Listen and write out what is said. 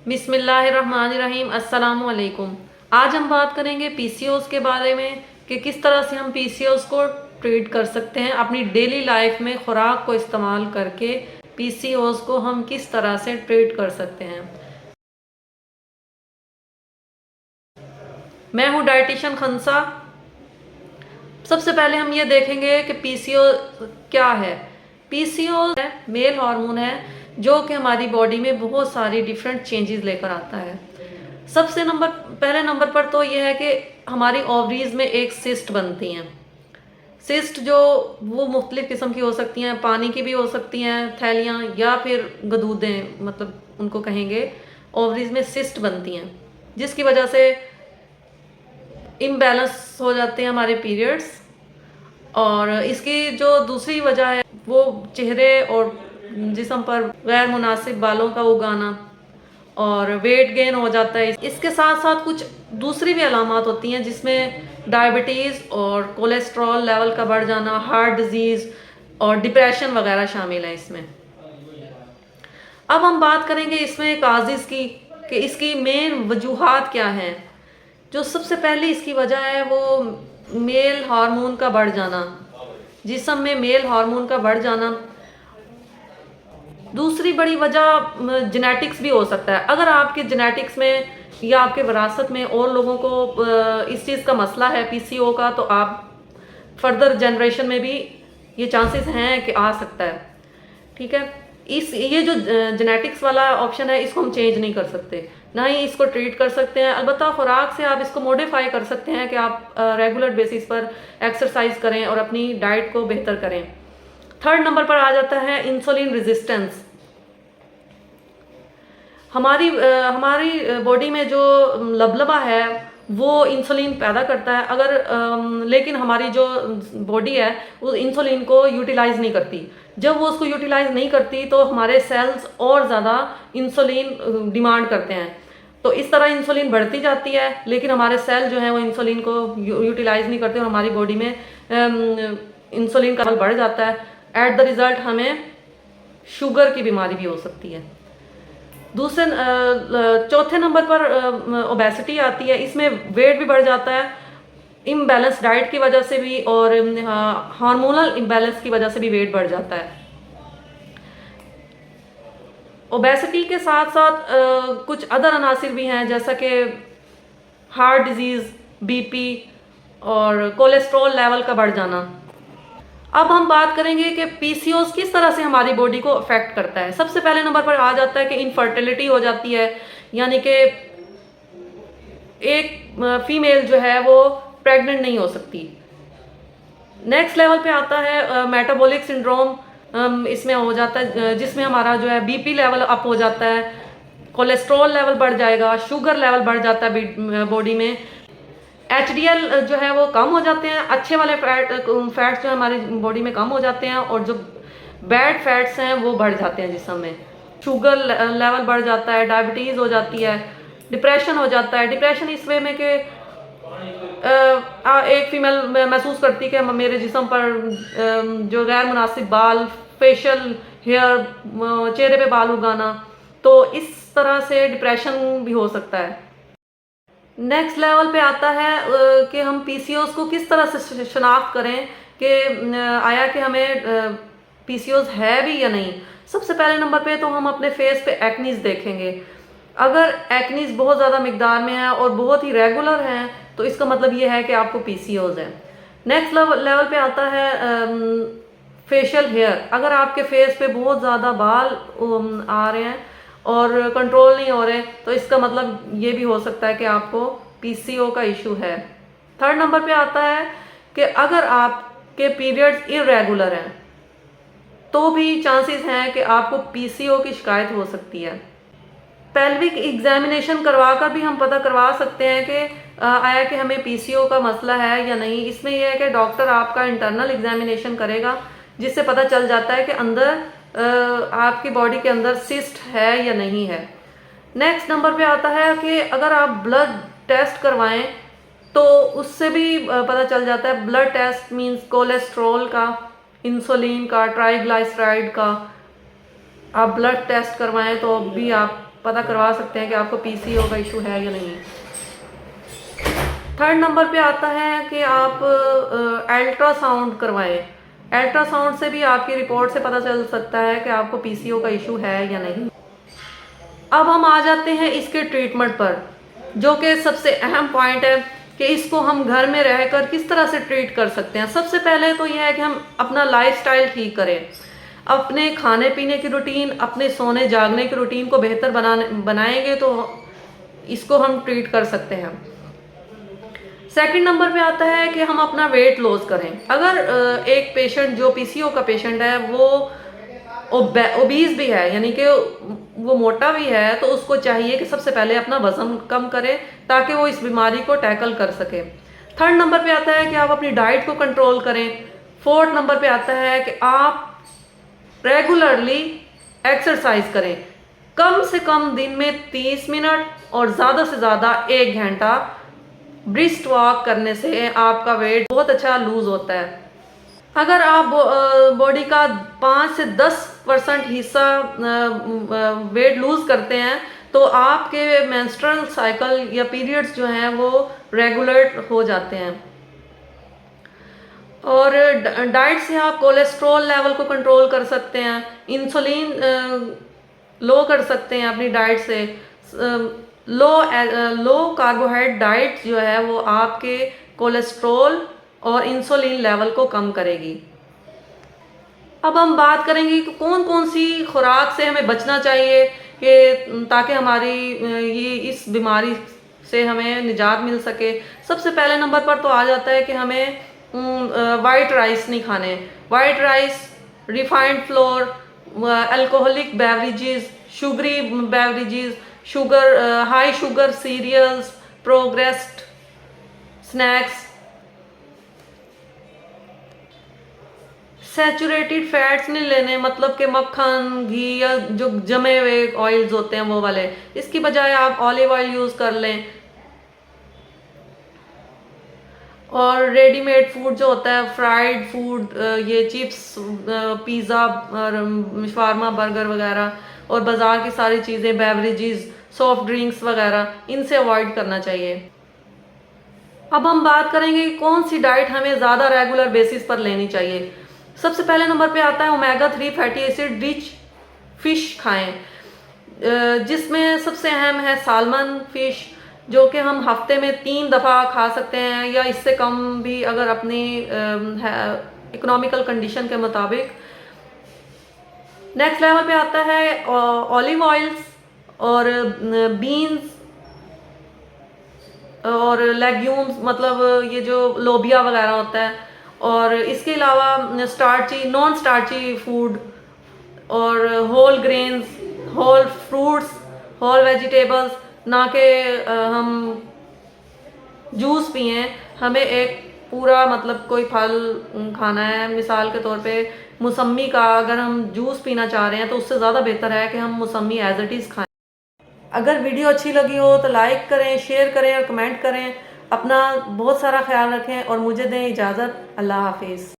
बिस्मिल्लाहिर्रहमानिर्रहीम। अस्सलाम वालेकुम। आज हम बात करेंगे पीसीओएस के बारे में कि किस तरह से हम पीसीओएस को ट्रीट कर सकते हैं। अपनी डेली लाइफ में खुराक को इस्तेमाल करके पीसीओएस को हम किस तरह से ट्रीट कर सकते हैं। मैं हूँ डाइटिशियन खंसा। सबसे पहले हम ये देखेंगे कि पीसीओएस क्या है। पीसीओएस मेल हार्मोन है जो कि हमारी बॉडी में बहुत सारी डिफरेंट चेंजेस लेकर आता है। पहले नंबर पर तो यह है कि हमारी ओवरीज में एक सिस्ट बनती हैं। सिस्ट जो वो मुख्तलिफ किस्म की हो सकती हैं, पानी की भी हो सकती हैं थैलियाँ, या फिर गदूदें, मतलब उनको कहेंगे। ओवरीज में सिस्ट बनती हैं जिसकी वजह से इम्बैलेंस हो जाते हैं हमारे पीरियड्स। और इसकी जो दूसरी वजह है वो चेहरे और जिस्म पर गैर मुनासिब बालों का उगाना और वेट गेन हो जाता है। इसके साथ साथ कुछ दूसरी भी अलामत होती हैं जिसमें डायबिटीज़ और कोलेस्ट्रॉल लेवल का बढ़ जाना, हार्ट डिजीज़ और डिप्रेशन वगैरह शामिल है इसमें। अब हम बात करेंगे इसमें काजिज़ की कि इसकी मेन वजूहात क्या हैं। जो सबसे पहली इसकी वजह है वो मेल हार्मोन का बढ़ जाना, जिस्म में मेल हार्मोन का बढ़ जाना। दूसरी बड़ी वजह जेनेटिक्स भी हो सकता है। अगर आपके जेनेटिक्स में या आपके विरासत में और लोगों को इस चीज़ का मसला है पीसीओ का, तो आप फर्दर जनरेशन में भी ये चांसेस हैं कि आ सकता है। ठीक है, ये जो जेनेटिक्स वाला ऑप्शन है इसको हम चेंज नहीं कर सकते, ना ही इसको ट्रीट कर सकते हैं। अलबत्ता खुराक से आप इसको मॉडिफाई कर सकते हैं कि आप रेगुलर बेसिस पर एक्सरसाइज करें और अपनी डाइट को बेहतर करें। थर्ड नंबर पर आ जाता है इंसुलिन रेजिस्टेंस। हमारी बॉडी में जो लबलबा है वो इंसुलिन पैदा करता है, लेकिन हमारी जो बॉडी है वो इंसुलिन को यूटिलाइज नहीं करती। जब वो उसको यूटिलाइज नहीं करती तो हमारे सेल्स और ज़्यादा इंसुलिन डिमांड करते हैं। तो इस तरह इंसुलिन बढ़ती जाती है, लेकिन हमारे सेल जो हैं वो इंसुलिन को यूटिलाइज नहीं करते और हमारी बॉडी में इंसुलिन का लेवल बढ़ जाता है। एट द रिज़ल्ट हमें शुगर की बीमारी भी हो सकती है। चौथे नंबर पर ओबेसिटी आती है। इसमें वेट भी बढ़ जाता है इम्बैलेंस डाइट की वजह से भी, और हार्मोनल इम्बैलेंस की वजह से भी वेट बढ़ जाता है। ओबेसिटी के साथ साथ कुछ अदर अनासिर भी हैं जैसा कि हार्ट डिजीज़, बीपी और कोलेस्ट्रॉल लेवल का बढ़ जाना। अब हम बात करेंगे कि पीसीओएस किस तरह से हमारी बॉडी को अफेक्ट करता है। सबसे पहले नंबर पर आ जाता है कि इनफर्टिलिटी हो जाती है, यानी कि एक फीमेल जो है वो प्रेग्नेंट नहीं हो सकती। नेक्स्ट लेवल पे आता है मेटाबॉलिक सिंड्रोम। इसमें हो जाता है जिसमें हमारा जो है बीपी लेवल अप हो जाता है, कोलेस्ट्रॉल लेवल बढ़ जाएगा, शुगर लेवल बढ़ जाता है बॉडी में। एचडीएल जो है वो कम हो जाते हैं, अच्छे वाले फैट्स जो हमारी बॉडी में कम हो जाते हैं, और जो बैड फैट्स हैं वो बढ़ जाते हैं जिस्म में। शुगर लेवल बढ़ जाता है, डायबिटीज़ हो जाती है, डिप्रेशन हो जाता है। डिप्रेशन इस वे में कि एक फीमेल महसूस करती है कि मेरे जिस्म पर जो गैर मुनासिब बाल, फेशियल हेयर, चेहरे पे बाल उगाना, तो इस तरह से डिप्रेशन भी हो सकता है। नेक्स्ट लेवल पे आता है कि हम पीसीओएस को किस तरह से शनाख्त करें कि आया कि हमें पीसीओएस है भी या नहीं। सबसे पहले नंबर पे तो हम अपने फेस पे एक्नीज देखेंगे। अगर एक्नीज बहुत ज़्यादा मिकदार में है और बहुत ही रेगुलर हैं तो इसका मतलब ये है कि आपको पीसीओएस है। नेक्स्ट लेवल पे आता है फेशियल हेयर। अगर आपके फेस पे बहुत ज़्यादा बाल आ रहे हैं और कंट्रोल नहीं हो रहे तो इसका मतलब ये भी हो सकता है कि आपको पीसीओ का इशू है। थर्ड नंबर पे आता है कि अगर आपके पीरियड्स इरेगुलर हैं तो भी चांसेस हैं कि आपको पीसीओ की शिकायत हो सकती है। पेल्विक एग्जामिनेशन करवा कर भी हम पता करवा सकते हैं कि आया कि हमें पीसीओ का मसला है या नहीं। इसमें यह है कि डॉक्टर आपका इंटरनल एग्जामिनेशन करेगा जिससे पता चल जाता है कि अंदर आपकी बॉडी के अंदर सिस्ट है या नहीं है। नेक्स्ट नंबर पे आता है कि अगर आप ब्लड टेस्ट करवाएं तो उससे भी पता चल जाता है। ब्लड टेस्ट मींस कोलेस्ट्रॉल का, इंसुलिन का, ट्राइग्लिसराइड का। आप ब्लड टेस्ट करवाएं तो भी आप पता करवा सकते हैं कि आपको पीसीओ का इशू है या नहीं। थर्ड नंबर पे आता है कि आप अल्ट्रासाउंड करवाएं। अल्ट्रासाउंड से भी आपकी रिपोर्ट से पता चल सकता है कि आपको पीसीओ का इशू है या नहीं। अब हम आ जाते हैं इसके ट्रीटमेंट पर, जो कि सबसे अहम पॉइंट है कि इसको हम घर में रहकर किस तरह से ट्रीट कर सकते हैं। सबसे पहले तो यह है कि हम अपना लाइफस्टाइल ठीक करें, अपने खाने पीने की रूटीन, अपने सोने जागने की रूटीन को बेहतर बनाएंगे तो इसको हम ट्रीट कर सकते हैं। सेकंड नंबर पे आता है कि हम अपना वेट लॉस करें। अगर एक पेशेंट जो पीसीओ का पेशेंट है वो ओबीज भी है, यानी कि वो मोटा भी है, तो उसको चाहिए कि सबसे पहले अपना वजन कम करे ताकि वो इस बीमारी को टैकल कर सके। थर्ड नंबर पे आता है कि आप अपनी डाइट को कंट्रोल करें। फोर्थ नंबर पे आता है कि आप रेगुलरली एक्सरसाइज करें, कम से कम दिन में 30 मिनट और ज़्यादा से ज़्यादा 1 घंटा ब्रिस्क वॉक करने से आपका वेट बहुत अच्छा लूज होता है। अगर आप बॉडी का 5 से 10% हिस्सा वेट लूज करते हैं तो आपके मेंस्ट्रुअल साइकिल या पीरियड्स जो हैं वो रेगुलर हो जाते हैं। और डाइट से आप कोलेस्ट्रॉल लेवल को कंट्रोल कर सकते हैं, इंसुलिन लो कर सकते हैं अपनी डाइट से। लो कार्बोहाइड्रेट डाइट जो है वो आपके कोलेस्ट्रॉल और इंसुलिन लेवल को कम करेगी। अब हम बात करेंगे कि कौन कौन सी खुराक से हमें बचना चाहिए कि ताकि हमारी ये इस बीमारी से हमें निजात मिल सके। सबसे पहले नंबर पर तो आ जाता है कि हमें वाइट राइस नहीं खाने। White rice, refined flour, alcoholic beverages, sugary beverages, high sugar cereals, progressed snacks, saturated fats नहीं लेने, मतलब कि मक्खन, घी या जो जमे हुए ऑयल्स होते हैं वो वाले। इसकी बजाय आप ऑलिव ऑयल यूज़ कर लें। और रेडीमेड फूड जो होता है, फ्राइड फूड, ये चिप्स, पिज़्ज़ा और शावरमा, बर्गर वगैरह, और बाज़ार की सारी चीज़ें, बेवरेजेस, सॉफ्ट ड्रिंक्स वगैरह, इनसे अवॉइड करना चाहिए। अब हम बात करेंगे कि कौन सी डाइट हमें ज़्यादा रेगुलर बेसिस पर लेनी चाहिए। सबसे पहले नंबर पे आता है omega 3 fatty acid rich fish खाएं, जिसमें सबसे अहम है सालमन फिश, जो कि हम हफ्ते में 3 दफ़ा खा सकते हैं या इससे कम भी अगर अपनी इकोनॉमिकल कंडीशन के मुताबिक। नेक्स्ट लेवल पे आता है ऑलिव ऑयल्स और बीन्स और लेग्यूम्स, मतलब ये जो लोबिया वगैरह होता है। और इसके अलावा नॉन स्टार्ची फूड और whole grains, whole fruits, whole vegetables, ना कि हम जूस पिए। हमें एक पूरा मतलब कोई फल खाना है। मिसाल के तौर पे मौसमी का अगर हम जूस पीना चाह रहे हैं तो उससे ज़्यादा बेहतर है कि हम मौसमी एज इट इज़ खाएं। अगर वीडियो अच्छी लगी हो तो लाइक करें, शेयर करें और कमेंट करें। अपना बहुत सारा ख्याल रखें और मुझे दें इजाज़त। अल्लाह हाफिज़।